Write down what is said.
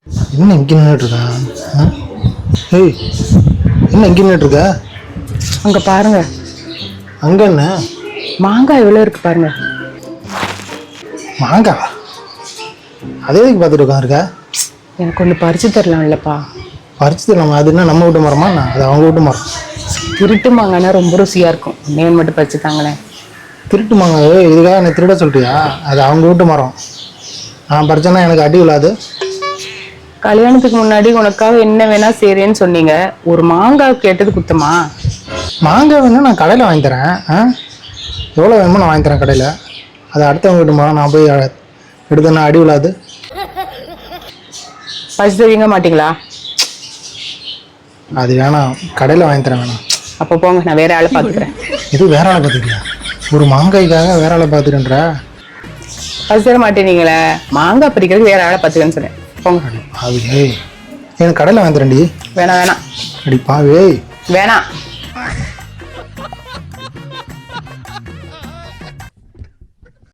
என்ன இங்கே நின்றுட்டுருக்கா? ஏய், என்ன இங்கே நின்றுட்டுருக்க? அங்க பாருங்க, அங்கே என்ன மாங்காய் எவ்வளோ இருக்கு பாருங்க. மாங்காய்? அதே எதுக்கு பார்த்துட்டு உட்காந்துருக்க? எனக்கு ஒன்று பறிச்சு தரலாம் இல்லப்பா? பறிச்சு தரலாமா? அது என்ன நம்ம வீட்டு மரமா? என்ன அது அவங்க வீட்டு மரம்? திருட்டு மாங்காய்னா ரொம்ப ருசியா இருக்கும். நேன் மட்டும் பறிச்சு தாங்களேன். திருட்டு மாங்காய்? இதுக்காக என்னை திருட சொல்லிட்டியா? அது அவங்க வீட்டு மரம். நான் பறிச்சேன்னா எனக்கு அடி விழாது. கல்யாணத்துக்கு முன்னாடி உனக்காக என்ன வேணா செய்றேன்னு சொன்னீங்க. ஒரு மாங்காய் கேட்டது குத்தமா? மாங்காய் வேணா நான் கடையில் வாங்கி தரேன். எவ்வளோ வேணுமோ நான் வாங்கி தரேன் கடையில். அது அடுத்தவங்க வீட்டு மரம், நான் போய் எடுத்தேன்னா அடி விழாது. பறிச்சு தருவீங்க மாட்டீங்களா? அது வேணாம், கடையில் வாங்கி தரேன். வேணாம். அப்போ போங்க, நான் வேற ஆளை பார்த்துக்கிறேன். இது வேற ஆளை பார்த்துக்கியா? ஒரு மாங்காய்க்காக வேற ஆளை பார்த்துக்கின்ற? பறிச்சு தர மாட்டேனீங்களே, மாங்காய் பறிக்கிறதுக்கு வேற ஆளை பார்த்துக்கிறேன்னு சொன்னேன். போங்க. பாவி, எனக்கு கடையில் வாங்கி தரேன்டி. வேணாம் வேணாம் அடி பாவி. வேணாம்.